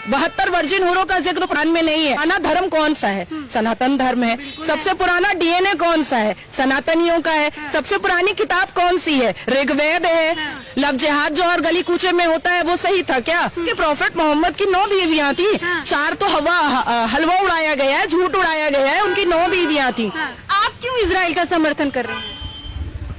72 virgin हुरों का जिक्र कुरान में नहीं है। पुराना धर्म कौन सा है? सनातन धर्म है। सबसे पुराना डीएनए कौन सा है? सनातनियों का है। सबसे पुरानी किताब कौन सी है? ऋग्वेद है। लव जिहाद जो और गली कूचे में होता है वो सही था क्या? कि प्रॉफेट मोहम्मद की 9 बीवियां थी, 4 तो हलवा उड़ाया गया है, झूठ उड़ाया गया है, उनकी 9 बीवियां थी। आप क्यों इजराइल का समर्थन कर रहे हैं?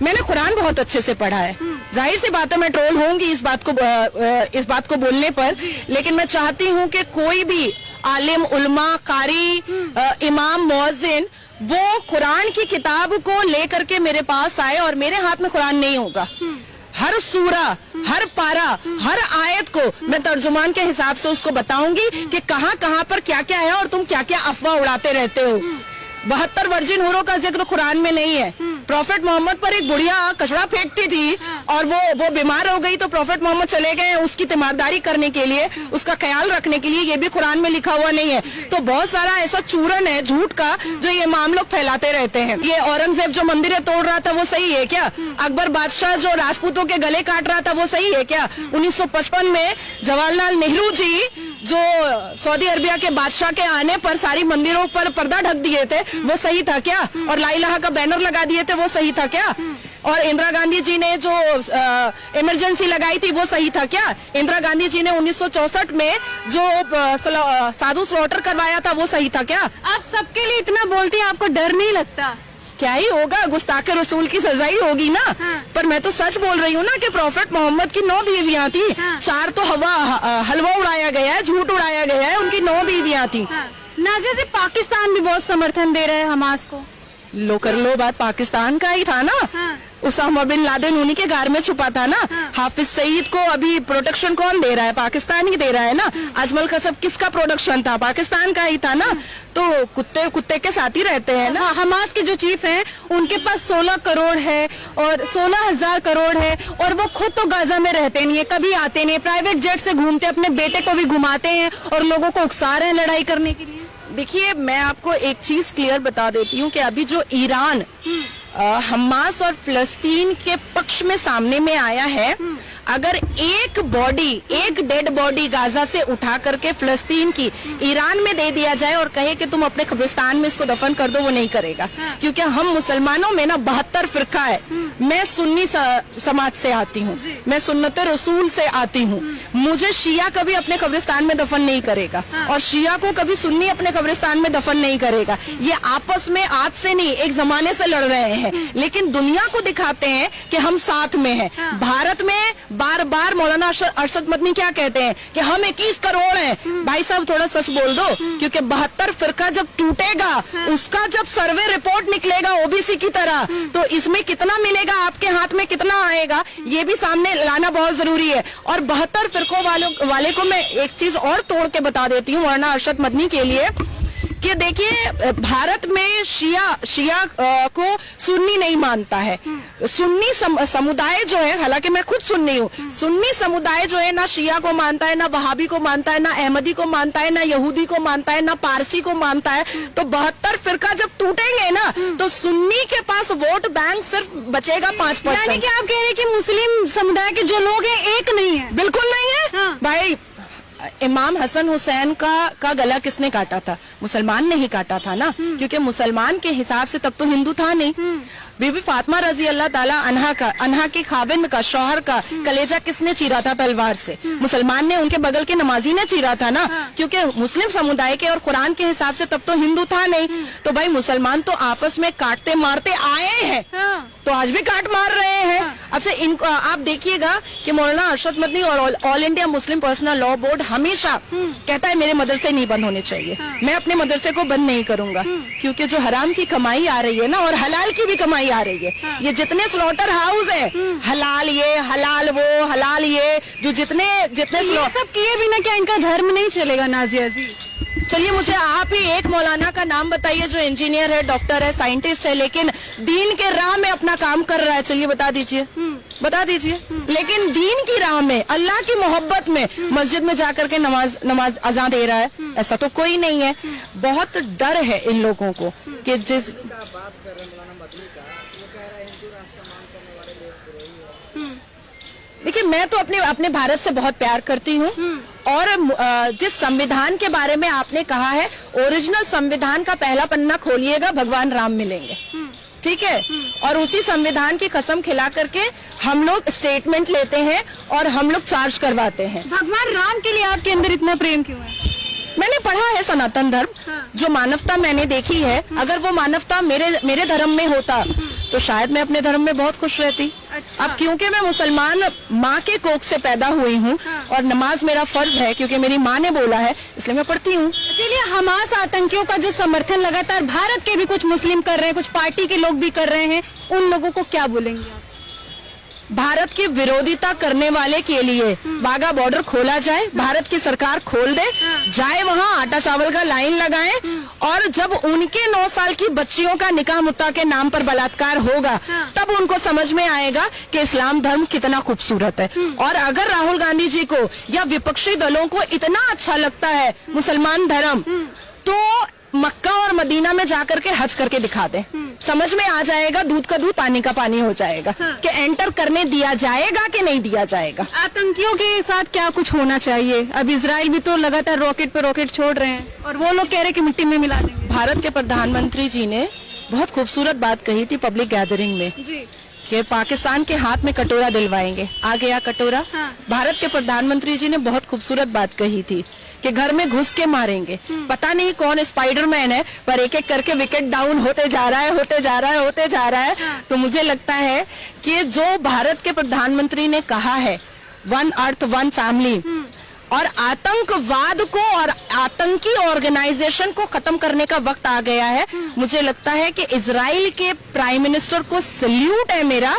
मैंने कुरान बहुत अच्छे से पढ़ा है। जाहिर सी बात है मैं ट्रोल होंगी इस बात को बोलने पर, लेकिन मैं चाहती हूँ कि कोई भी आलिम, उलमा, कारी, इमाम, मुअज्जिन वो कुरान की किताब को लेकर के मेरे पास आए और मेरे हाथ में कुरान नहीं होगा। हर सूरा, हर पारा, हर आयत को मैं तर्जुमान के हिसाब से उसको बताऊंगी कि कहाँ कहाँ पर क्या क्या है और तुम क्या क्या अफवाह उड़ाते रहते हो। 72 वर्जिन हुरों का जिक्र कुरान में नहीं है। प्रॉफेट मोहम्मद पर एक बुढ़िया कचरा फेंकती थी और वो बीमार हो गई तो प्रॉफेट मोहम्मद चले गए उसकी तीमारदारी करने के लिए, उसका ख्याल रखने के लिए। ये भी कुरान में लिखा हुआ नहीं है। तो बहुत सारा ऐसा चूरन है झूठ का जो ये इमाम लोग फैलाते रहते हैं। ये औरंगजेब जो मंदिरें तोड़ रहा था वो सही है क्या? अकबर बादशाह जो राजपूतों के गले काट रहा था वो सही है क्या? 1955 में जवाहरलाल नेहरू जी जो सऊदी अरबिया के बादशाह के आने पर सारी मंदिरों पर पर्दा ढक दिए थे वो सही था क्या? और ला इलाहा का बैनर लगा दिए थे वो सही था क्या? और इंदिरा गांधी जी ने जो इमरजेंसी लगाई थी वो सही था क्या? इंदिरा गांधी जी ने 1964 में जो साधु स्लॉटर करवाया था वो सही था क्या? आप सबके लिए इतना बोलती हैं, आपको डर नहीं लगता? क्या ही होगा, गुस्ताखे रसूल की सजा ही होगी ना। पर मैं तो सच बोल रही हूँ ना कि प्रॉफेट मोहम्मद की 9 बीवियां थी, 4 तो हलवा उड़ाया गया है, झूठ उड़ाया गया है, उनकी 9 बीवियां थी। नाज़िया जी, पाकिस्तान भी बहुत समर्थन दे रहा है हमास को। लो कर लो बात, पाकिस्तान का ही था ना। उसामा बिन लादेन उन्हीं के घर में छुपा था ना। हाफिज सईद को अभी प्रोटेक्शन कौन दे रहा है? पाकिस्तान ही दे रहा है ना। अजमल कसब किसका प्रोडक्शन था? पाकिस्तान का ही था ना। तो कुत्ते कुत्ते के साथ ही रहते हैं ना। हमास के जो चीफ हैं उनके पास 16 करोड़ है और 16,000 करोड़ है और वो खुद तो गाजा में रहते नहीं है, कभी आते नहीं, प्राइवेट जेट से घूमते, अपने बेटे को भी घुमाते हैं और लोगों को उकसा रहे हैं लड़ाई करने के लिए। देखिए, मैं आपको एक चीज क्लियर बता देती हूँ कि अभी जो ईरान हमास और फिलिस्तीन के पक्ष में सामने में आया है, अगर एक डेड बॉडी गाजा से उठा करके फिलिस्तीन की ईरान में दे दिया जाए और कहे कि तुम अपने कब्रिस्तान में इसको दफन कर दो, वो नहीं करेगा। क्योंकि हम मुसलमानों में ना 72 फिरका है। मैं सुन्नी समाज से आती हूँ, मैं सुन्नत रसूल से आती हूँ। मुझे शिया कभी अपने कब्रिस्तान में दफन नहीं करेगा और शिया को कभी सुन्नी अपने कब्रिस्तान में दफन नहीं करेगा। ये आपस में आज से नहीं, एक जमाने से लड़ रहे हैं, लेकिन दुनिया को दिखाते हैं कि हम साथ में हैं। भारत में बार बार मौलाना अरशद मदनी क्या कहते हैं कि हम 21 करोड़ हैं। भाई साहब थोड़ा सच बोल दो, क्योंकि 72 फिरका जब टूटेगा, उसका जब सर्वे रिपोर्ट निकलेगा ओबीसी की तरह, तो इसमें कितना मिलेगा, आपके हाथ में कितना आएगा, ये भी सामने लाना बहुत जरूरी है। और 72 फिरकों वाले को मैं एक चीज और तोड़ के बता देती हूँ मौलाना अरशद मदनी के लिए कि देखिए, भारत में शिया को सुन्नी नहीं मानता है। सुन्नी समुदाय जो है, हालांकि मैं खुद सुन्नी हूँ, सुन्नी समुदाय जो है ना शिया को मानता है, ना वहाबी को मानता है, ना अहमदी को मानता है, ना यहूदी को मानता है, ना पारसी को मानता है। तो 72 फिरका जब टूटेंगे ना तो सुन्नी के पास वोट बैंक सिर्फ बचेगा 5%। यानी कि आप कह रहे हैं कि मुस्लिम समुदाय के जो लोग हैं एक नहीं है? बिल्कुल नहीं है। भाई, इमाम हसन हुसैन का गला किसने काटा था? मुसलमान ने ही काटा था ना, क्योंकि मुसलमान के हिसाब से तब तो हिंदू था नहीं। बीबी फातिमा रजी अल्लाह ताला अन्हा के खाविंद का, शौहर का कलेजा किसने चीरा था तलवार से? मुसलमान ने, उनके बगल के नमाजी ने चीरा था ना, क्योंकि मुस्लिम समुदाय के और कुरान के हिसाब से तब तो हिंदू था नहीं। तो भाई मुसलमान तो आपस में काटते मारते आए हैं, तो आज भी काट मार रहे हैं। अच्छा, इनको आप देखिएगा कि मौलाना अरशद मदनी और all India Muslim personal law board हमेशा कहता है मेरे मदरसे नहीं बंद होने चाहिए। मैं अपने मदरसे को बंद नहीं करूंगा, क्योंकि जो हराम की कमाई आ रही है ना, और हलाल की भी कमाई आ रही है, ये जितने स्लॉटर हाउस है, हलाल ये, हलाल वो, हलाल ये, जो जितने सब किए बिना क्या इनका धर्म नहीं चलेगा? नाज़िया जी, चलिए मुझे आप ही एक मौलाना का नाम बताइए जो इंजीनियर है, डॉक्टर है, साइंटिस्ट है, लेकिन दीन के राह में अपना काम कर रहा है। चलिए बता दीजिए, बता दीजिए। लेकिन दीन की राह में, अल्लाह की मोहब्बत में मस्जिद में जाकर के नमाज अज़ान दे रहा है, ऐसा तो कोई नहीं है। बहुत डर है इन लोगों को कि जिस देखिए, मैं तो अपने भारत से बहुत प्यार करती हूँ और जिस संविधान के बारे में आपने कहा है, ओरिजिनल संविधान का पहला पन्ना खोलिएगा, भगवान राम मिलेंगे, ठीक है। और उसी संविधान की कसम खिला करके हम लोग स्टेटमेंट लेते हैं और हम लोग चार्ज करवाते हैं। भगवान राम के लिए आपके अंदर इतना प्रेम क्यों है? मैंने पढ़ा है सनातन धर्म, जो मानवता मैंने देखी है, अगर वो मानवता मेरे धर्म में होता तो शायद मैं अपने धर्म में बहुत खुश रहती। अच्छा। अब क्योंकि मैं मुसलमान माँ के कोख से पैदा हुई हूँ और नमाज मेरा फर्ज है क्योंकि मेरी माँ ने बोला है, इसलिए मैं पढ़ती हूँ। चलिए, हमास आतंकियों का जो समर्थन लगातार भारत के भी कुछ मुस्लिम कर रहे हैं, कुछ पार्टी के लोग भी कर रहे हैं, उन लोगों को क्या बोलेंगे आप? भारत की विरोधिता करने वाले के लिए वाघा बॉर्डर खोला जाए, भारत की सरकार खोल दे, जाए वहाँ आटा चावल का लाइन लगाएं, और जब उनके 9 साल की बच्चियों का निकाह मुत्ता के नाम पर बलात्कार होगा, तब उनको समझ में आएगा कि इस्लाम धर्म कितना खूबसूरत है। और अगर राहुल गांधी जी को या विपक्षी दलों को इतना अच्छा लगता है मुसलमान धर्म, तो मक्का और मदीना में जाकर के हज करके दिखा दे, समझ में आ जाएगा, दूध का दूध पानी का पानी हो जाएगा कि एंटर करने दिया जाएगा कि नहीं दिया जाएगा। आतंकियों के साथ क्या कुछ होना चाहिए? अब इजराइल भी तो लगातार रॉकेट पे रॉकेट छोड़ रहे हैं और वो लोग कह रहे हैं कि मिट्टी में मिला देंगे। भारत के प्रधानमंत्री जी ने बहुत खूबसूरत बात कही थी पब्लिक गैदरिंग में जी, कि पाकिस्तान के हाथ में कटोरा दिलवाएंगे। आ गया कटोरा। भारत के प्रधानमंत्री जी ने बहुत खूबसूरत बात कही थी कि घर में घुस के मारेंगे। पता नहीं कौन स्पाइडरमैन है, पर एक एक करके विकेट डाउन होते जा रहा है, होते जा रहा है, होते जा रहा है। तो मुझे लगता है कि जो भारत के प्रधानमंत्री ने कहा है, 1 अर्थ 1 फैमिली, और आतंकवाद को और आतंकी ऑर्गेनाइजेशन को खत्म करने का वक्त आ गया है। मुझे लगता है कि इजराइल के प्राइम मिनिस्टर को सल्यूट है मेरा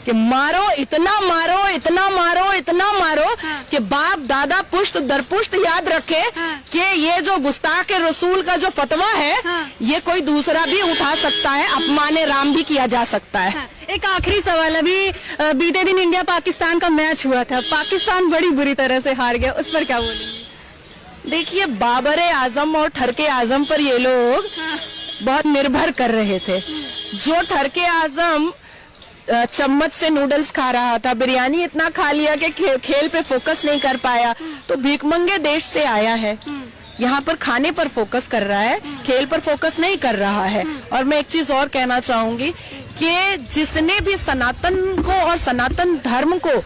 कि मारो, इतना मारो, इतना मारो, इतना मारो कि बाप दादा पुश्त दर पुश्त याद रखे कि ये जो गुस्ताख रसूल का जो फतवा है, ये कोई दूसरा भी उठा सकता है, अपमाने राम भी किया जा सकता है। एक आखिरी सवाल, अभी बीते दिन इंडिया पाकिस्तान का मैच हुआ था, पाकिस्तान बड़ी बुरी तरह से हार गया, उस पर क्या बोलेंगे? देखिए, बाबरे आजम और ठरके आजम पर ये लोग बहुत निर्भर कर रहे थे। जो ठरके आजम चम्मच से नूडल्स खा रहा था, बिरयानी इतना खा लिया कि खेल पे फोकस नहीं कर पाया, तो भीखमंगे देश से आया है, यहाँ पर खाने पर फोकस कर रहा है, खेल पर फोकस नहीं कर रहा है। और मैं एक चीज और कहना चाहूंगी कि जिसने भी सनातन को और सनातन धर्म को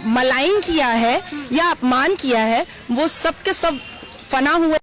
मलाइन किया है या अपमान किया है, वो सब के सब फना हुए